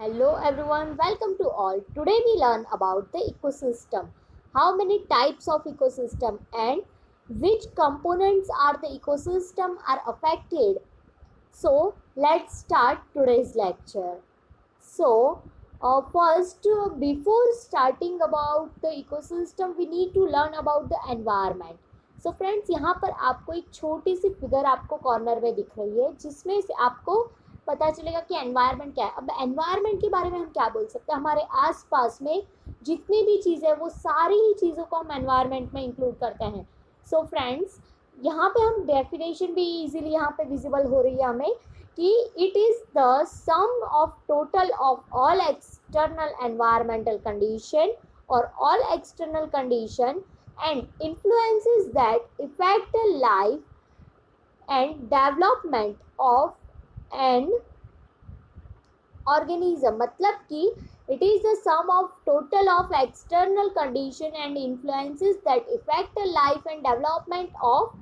Hello everyone, welcome to all. Today we learn about the ecosystem. How many types of ecosystem and which components are the ecosystem are affected. So let's start today's lecture. First, before starting about the ecosystem, we need to learn about the environment. So friends, यहाँ पर आपको एक छोटी सी figure आपको corner में दिख रही है जिसमें से आपको पता चलेगा कि एनवायरनमेंट क्या है। अब एनवायरनमेंट के बारे में हम क्या बोल सकते हैं, हमारे आसपास में जितनी भी चीज़ें हैं वो सारी ही चीज़ों को हम एनवायरनमेंट में इंक्लूड करते हैं। सो फ्रेंड्स, यहाँ पे हम डेफिनेशन भी इजीली यहाँ पे विजिबल हो रही है हमें कि it is the sum of total of all external environmental condition और all external condition and influences that affect the life and development of an organism। मतलब कि it is the sum of total of external condition and influences that affect the life and development of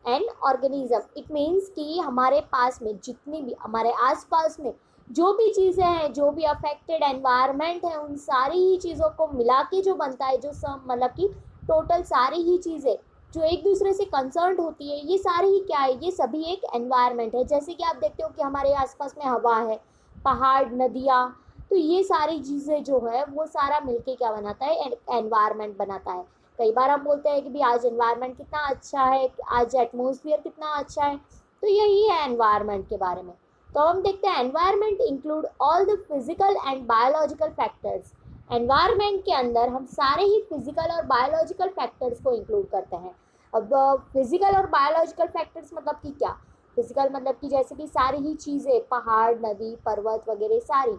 an organism। it means कि हमारे पास में जितनी भी हमारे आसपास में जो भी चीज़ें हैं, जो भी अफेक्टेड एनवायरनमेंट है, उन सारी ही चीज़ों को मिला के जो बनता है, जो सम मतलब कि टोटल सारी ही चीज़ें जो एक दूसरे से कंसर्न होती है, ये सारी ही क्या है, ये सभी एक एनवायरनमेंट है। जैसे कि आप देखते हो कि हमारे आसपास में हवा है, पहाड़, नदियाँ, तो ये सारी चीज़ें जो है वो सारा मिलके क्या बनाता है, एनवायरनमेंट बनाता है। कई बार हम बोलते हैं कि भी आज एनवायरनमेंट कितना अच्छा है, आज एटमॉस्फेयर कितना अच्छा है, तो यही है एनवायरनमेंट के बारे में। तो हम देखते हैं environment include all the physical and biological factors. Environment के अंदर हम सारे ही फिजिकल और बायोलॉजिकल फैक्टर्स को इंक्लूड करते हैं। अब फिजिकल और बायोलॉजिकल फैक्टर्स मतलब कि क्या, फिजिकल मतलब कि जैसे कि सारी ही चीज़ें, पहाड़, नदी, पर्वत वगैरह सारी,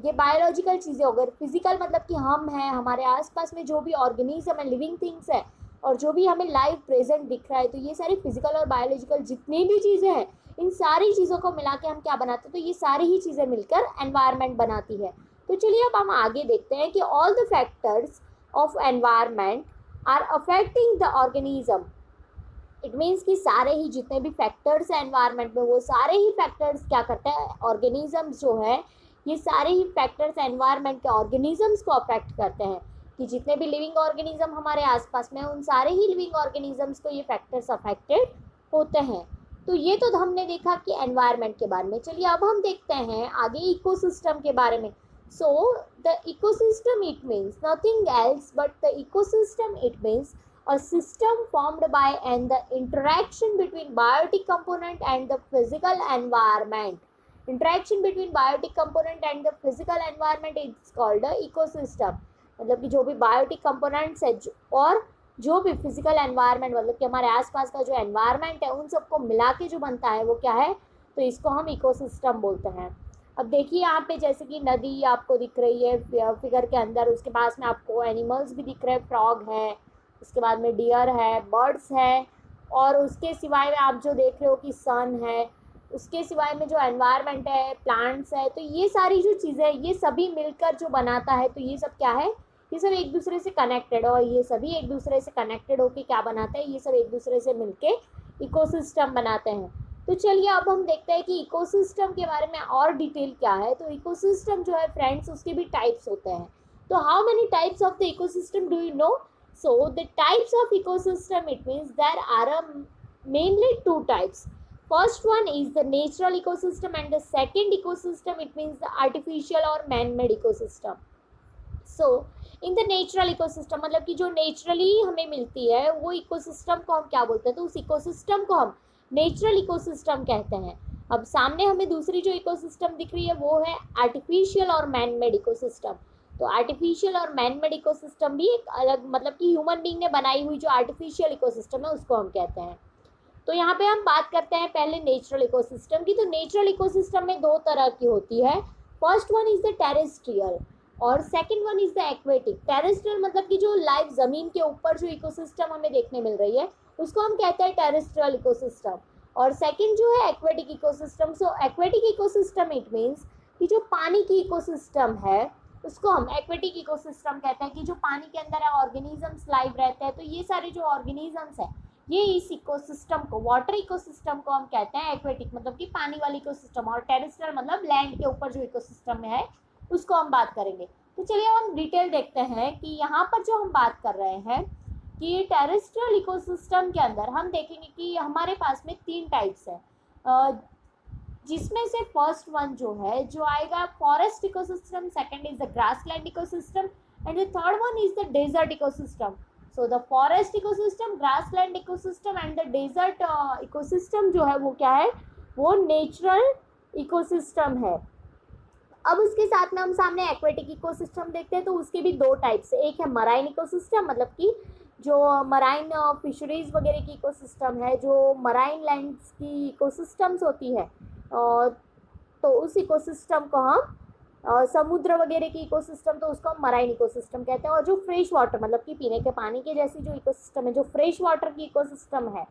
ये बायोलॉजिकल चीज़ें हो गई। फिजिकल मतलब कि हम हैं, हमारे आसपास में जो भी ऑर्गेनिज्म है, लिविंग थिंग्स है, और जो भी हमें लाइव प्रेजेंट दिख रहा है, तो ये सारी फिजिकल और बायोलॉजिकल जितनी भी चीज़ें हैं, इन सारी चीज़ों को मिला के हम क्या बनाते हैं, तो ये सारी ही चीज़ें मिलकर एनवायरनमेंट बनाती है। तो चलिए अब हम आगे देखते हैं कि all the factors of environment are affecting the organism. It means कि सारे ही जितने भी फैक्टर्स हैं एनवायरनमेंट में, वो सारे ही फैक्टर्स क्या करते हैं, ऑर्गेनिजम्स जो है, ये सारे ही फैक्टर्स एनवायरनमेंट के ऑर्गेनिजम्स को अफेक्ट करते हैं। कि जितने भी लिविंग ऑर्गेनिज्म हमारे आसपास में, उन सारे ही लिविंग ऑर्गेनिजम्स को ये फैक्टर्स अफेक्टेड होते हैं। तो ये तो हमने देखा कि एनवायरनमेंट के बारे में। चलिए अब हम देखते हैं आगे इकोसिस्टम के बारे में। So the ecosystem, it means nothing else but the ecosystem, it means a system formed by and the interaction between biotic component and the physical environment। Interaction between biotic component and the physical environment is called a ecosystem। मतलब कि जो भी biotic components है और जो भी physical environment मतलब कि हमारे आसपास का जो एनवायरनमेंट है, उन सबको मिला के जो बनता है वो क्या है, तो इसको हम इकोसिस्टम बोलते हैं। अब देखिए यहाँ पे जैसे कि नदी आपको दिख रही है फिगर के अंदर, उसके पास में आपको एनिमल्स भी दिख रहे हैं, फ्रॉग है, उसके बाद में डियर है, बर्ड्स है, और उसके सिवाय में आप जो देख रहे हो कि सन है, उसके सिवाय में जो एनवायरनमेंट है, प्लांट्स है, तो ये सारी जो चीज़ें हैं, ये सभी मिलकर जो बनाता है, तो ये सब क्या है, ये सब एक दूसरे से कनेक्टेड, और ये सभी एक दूसरे से कनेक्टेड होकर क्या बनाते हैं, ये सब एक दूसरे से मिलके इकोसिस्टम बनाते हैं। तो चलिए अब हम देखते हैं कि इकोसिस्टम के बारे में और डिटेल क्या है। तो इकोसिस्टम जो है फ्रेंड्स, उसके भी टाइप्स होते हैं। तो how many types of the ecosystem do you know? So the types of ecosystem, it means there are mainly two types. First one is the natural ecosystem and the second ecosystem, it means the artificial और man made ecosystem. So in the natural ecosystem मतलब कि जो naturally हमें मिलती है, वो ecosystem को हम क्या बोलते हैं, तो उस इकोसिस्टम को हम नेचुरल इकोसिस्टम कहते हैं। अब सामने हमें दूसरी जो इकोसिस्टम दिख रही है वो है आर्टिफिशियल और मैन मेड इकोसिस्टम। तो आर्टिफिशियल और मैन मेड इकोसिस्टम भी एक अलग मतलब कि ह्यूमन बीइंग ने बनाई हुई जो आर्टिफिशियल इकोसिस्टम है, उसको हम कहते हैं। तो यहाँ पे हम बात करते हैं पहले नेचुरल इकोसिस्टम की। तो नेचुरल इकोसिस्टम में दो तरह की होती है। First one is the terrestrial और second one is the aquatic. Terrestrial मतलब कि जो लाइव जमीन के ऊपर जो इकोसिस्टम हमें देखने मिल रही है, उसको हम कहते हैं टेरेस्ट्रियल इकोसिस्टम। और सेकंड जो है aquatic ecosystem. So aquatic ecosystem it means कि जो पानी की इकोसिस्टम है, उसको हम एक्वेटिक इकोसिस्टम कहते हैं। कि जो पानी के अंदर ऑर्गेनिजम्स लाइव रहते हैं, तो ये सारे जो ऑर्गेनिजम्स हैं, ये इस इकोसिस्टम को, वाटर इकोसिस्टम को हम कहते हैं एक्वेटिक मतलब कि पानी वाली इकोसिस्टम। और टेरेस्ट्रियल मतलब लैंड के ऊपर जो इकोसिस्टम है, उसको हम बात करेंगे। तो चलिए हम डिटेल देखते हैं कि यहाँ पर जो हम बात कर रहे हैं कि टेरेस्ट्रियल इकोसिस्टम के अंदर हम देखेंगे कि हमारे पास में 3 टाइप्स है, जिसमें से फर्स्ट वन जो है जो आएगा forest ecosystem, second is the grassland ecosystem and the third one is the desert ecosystem. So the forest ecosystem, grassland ecosystem and the desert ecosystem जो है वो क्या है, वो नेचुरल इकोसिस्टम है। अब उसके साथ में हम सामने एक्वेटिक इकोसिस्टम देखते हैं, तो उसके भी 2 टाइप्स है। एक है मराइन इकोसिस्टम, मतलब कि जो मराइन फिशरीज वगैरह की इकोसिस्टम है, जो मराइन लैंड्स की इकोसिस्टम्स होती है, तो उस इकोसिस्टम को हम समुद्र वगैरह की इकोसिस्टम, तो उसको हम मराइन इकोसिस्टम कहते हैं। और जो फ्रेश वाटर, मतलब कि पीने के पानी के जैसी जो इकोसिस्टम है, जो फ्रेश वाटर की इकोसिस्टम है,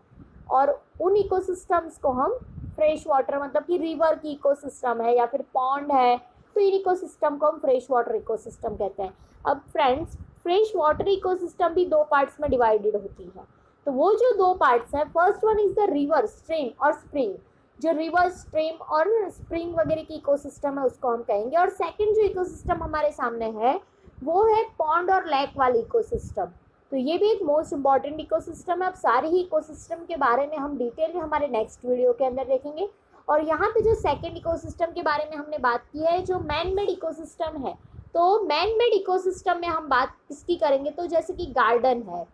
और उन इकोसिस्टम्स को हम फ्रेश वाटर, मतलब कि रिवर की इकोसिस्टम है या फिर पॉन्ड है, तो इन इकोसिस्टम को हम फ्रेश वाटर इकोसिस्टम कहते हैं। अब फ्रेंड्स, फ्रेश वाटर इकोसिस्टम भी 2 पार्ट्स में डिवाइडेड होती है। तो वो जो 2 पार्ट्स हैं, first one is the river, stream और स्प्रिंग। जो रिवर, स्ट्रीम और स्प्रिंग वगैरह की इकोसिस्टम है उसको हम कहेंगे। और सेकंड जो इकोसिस्टम हमारे सामने है वो है पॉन्ड और लेक वाली इकोसिस्टम। तो ये भी एक मोस्ट इंपॉर्टेंट इकोसिस्टम है। अब सारे ही इकोसिस्टम के बारे में हम डिटेल में हमारे नेक्स्ट वीडियो के अंदर देखेंगे। और यहाँ पे जो सेकंड इकोसिस्टम के बारे में हमने बात की है, जो मैन मेड इकोसिस्टम है, तो मैन मेड इकोसिस्टम में हम बात किसकी करेंगे, तो जैसे कि गार्डन है।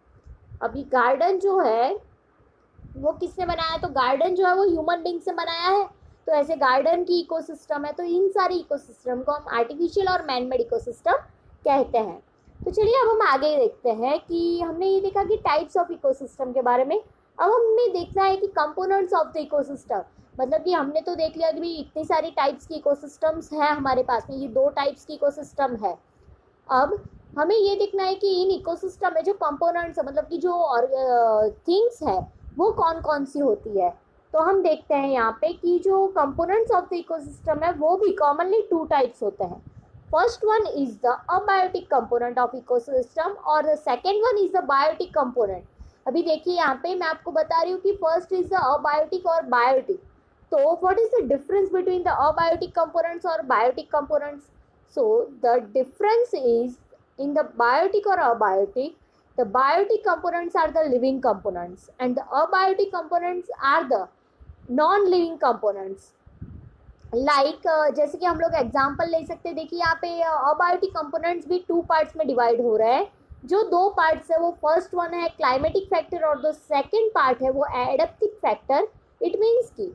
अभी गार्डन जो है वो किसने बनाया है, तो गार्डन जो है वो ह्यूमन बीइंग से बनाया है। तो ऐसे गार्डन की इकोसिस्टम है। तो इन सारी इकोसिस्टम को हम आर्टिफिशियल और मैन मेड इकोसिस्टम कहते हैं। तो चलिए अब हम आगे देखते हैं कि हमने ये देखा कि टाइप्स ऑफ इकोसिस्टम के बारे में। अब हमें देखना है कि कंपोनेंट्स ऑफ द इकोसिस्टम, मतलब कि हमने तो देख लिया कि भाई इतनी सारी टाइप्स की इकोसिस्टम्स हैं हमारे पास में, ये 2 टाइप्स की इकोसिस्टम है। अब हमें ये देखना है कि इन इकोसिस्टम में जो कंपोनेंट्स है, मतलब कि जो थिंग्स है, वो कौन कौन सी होती है। तो हम देखते हैं यहाँ पे कि जो कंपोनेंट्स ऑफ द इकोसिस्टम है वो भी कॉमनली 2 टाइप्स होते हैं। First one is the abiotic component of ecosystem और the second one is the biotic component. अभी देखिए यहाँ पे मैं आपको बता रही हूँ कि फर्स्ट इज द अबायोटिक और biotic. So what is the difference between the abiotic components or biotic components? So the difference is in the biotic or abiotic, the biotic components are the living components and the abiotic components are the non-living components. Like जैसे कि हम लोग example ले सकते हैं। देखिए यहाँ पे अबायोटिक कंपोनेंट्स भी 2 पार्ट्स में डिवाइड हो रहे हैं। जो 2 पार्ट्स है वो फर्स्ट वन है क्लाइमेटिक फैक्टर और जो सेकेंड पार्ट है वो एडेप्टिक फैक्टर। इट मीन्स कि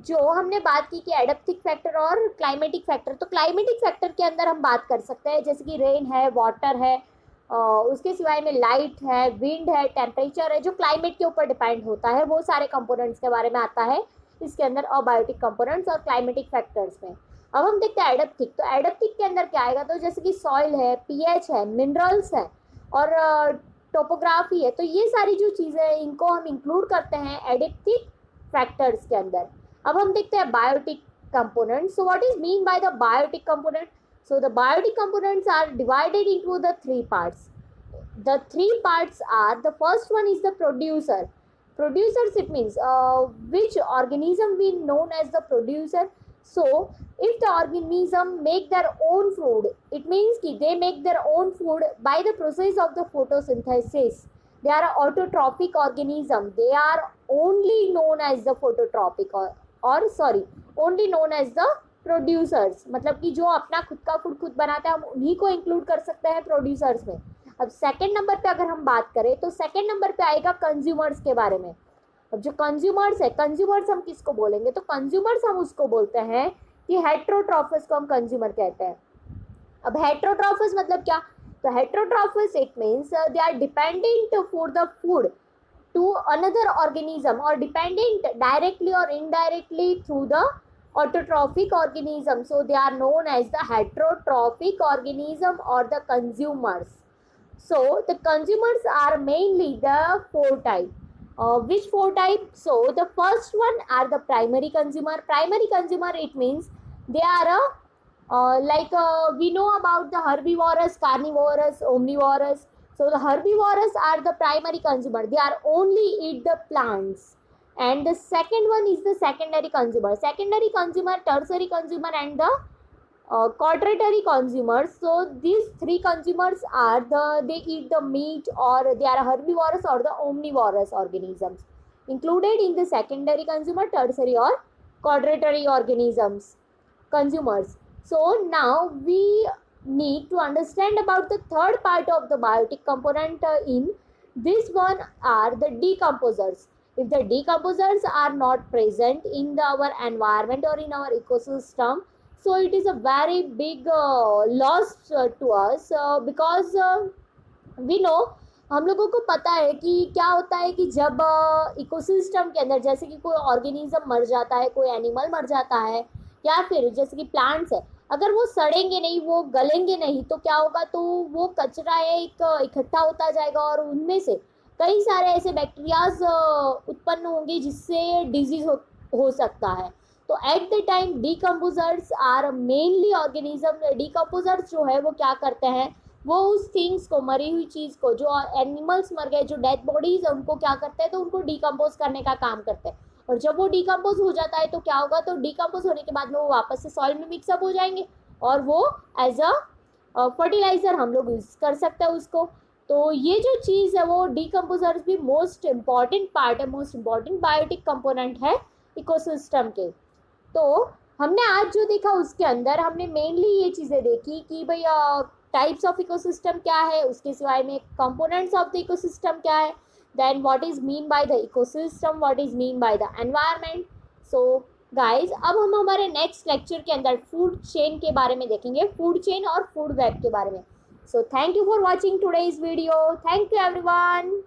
जो हमने बात की कि एडेप्टिक फैक्टर और क्लाइमेटिक फैक्टर, तो क्लाइमेटिक फैक्टर के अंदर हम बात कर सकते हैं जैसे कि रेन है, वाटर है, उसके सिवाय में लाइट है, विंड है, टेम्परेचर है, जो क्लाइमेट के ऊपर डिपेंड होता है, वो सारे कंपोनेंट्स के बारे में आता है इसके अंदर अबायोटिक कंपोनेंट्स और क्लाइमेटिक फैक्टर्स में। अब हम देखते हैं एडेप्टिक। तो एडेप्टिक के अंदर क्या आएगा, तो जैसे कि सॉइल है, पीएच है, मिनरल्स है और टोपोग्राफी है। तो ये सारी जो चीज़ें हैं इनको हम इंक्लूड करते हैं एडेप्टिक फैक्टर्स के अंदर। अब हम देखते हैं biotic component. So what is mean by the biotic component? So the biotic components are divided into the 3 parts. The 3 parts are, the first one is the producer. Producers, it means which organism we known as the producer. So if the organism make their own food, it means ki they make their own food by the process of the photosynthesis. They are autotrophic organism. They are only known as the phototropic only known as the producers. मतलब कि जो अपना खुद का food खुद बनाता है हम उन्हीं को इंक्लूड कर सकते हैं प्रोड्यूसर्स में। अब सेकंड नंबर पे अगर हम बात करें तो सेकंड नंबर पे आएगा कंज्यूमर्स के बारे में। अब जो कंज्यूमर्स है, कंज्यूमर्स हम किसको बोलेंगे, तो कंज्यूमर्स हम उसको बोलते हैं कि हेट्रोट्रॉफस को हम कंज्यूमर कहते हैं। अब हेट्रोट्रॉफस मतलब क्या, तो heterotrophs it means they are dependent for the food to another organism or dependent directly or indirectly through the autotrophic organism. So they are known as the heterotrophic organism or the consumers. So the consumers are mainly the 4 type. Which 4 type? So the first one are the primary consumer. Primary consumer it means they are we know about the herbivorous, carnivorous, omnivorous. So the herbivores are the primary consumer. They are only eat the plants. And the second one is the secondary consumer. Secondary consumer, tertiary consumer and the quaternary consumers. So these three consumers are they eat the meat, or they are herbivorous or the omnivorous organisms. Included in the secondary consumer, tertiary or quaternary organisms consumers. So now we need to understand about the third part of the biotic component. In this one are the decomposers. If the decomposers are not present in our environment or in our ecosystem, so it is a very big loss to us, because we know, हम लोगों को पता है कि क्या होता है कि जब इकोसिस्टम के अंदर जैसे कि कोई ऑर्गेनिज्म मर जाता है, कोई एनिमल मर जाता है, या फिर जैसे कि प्लांट्स है, अगर वो सड़ेंगे नहीं, वो गलेंगे नहीं, तो क्या होगा, तो वो कचरा है एक इकट्ठा होता जाएगा और उनमें से कई सारे ऐसे बैक्टीरियाज उत्पन्न होंगे जिससे डिजीज हो सकता है. तो at the time decomposers are mainly organism. Decomposers जो है वो क्या करते हैं, वो उस थिंग्स को, मरी हुई चीज़ को, जो एनिमल्स मर गए, जो डेड बॉडीज है, उनको क्या करते हैं, तो उनको डिकम्पोज करने का काम करते हैं. और जब वो डिकम्पोज हो जाता है तो क्या होगा, तो डिकम्पोज होने के बाद में वो वापस से सॉइल में मिक्सअप हो जाएंगे और वो एज अ फर्टिलाइज़र हम लोग यूज़ कर सकते हैं उसको. तो ये जो चीज़ है वो डीकम्पोजर्स भी मोस्ट इम्पॉर्टेंट पार्ट है, मोस्ट इम्पॉर्टेंट बायोटिक कंपोनेंट है इकोसिस्टम के. तो हमने आज जो देखा उसके अंदर हमने मेनली ये चीज़ें देखी कि भाई टाइप्स ऑफ इकोसिस्टम क्या है, उसके सिवाय में कंपोनेंट्स ऑफ द इकोसिस्टम क्या है, then what is mean by the ecosystem, what is mean by the environment. So guys, अब हम हमारे नेक्स्ट लेक्चर के अंदर फूड चेन के बारे में देखेंगे, फूड चेन और फूड वेब के बारे में. So thank you for watching today's video. Thank you everyone.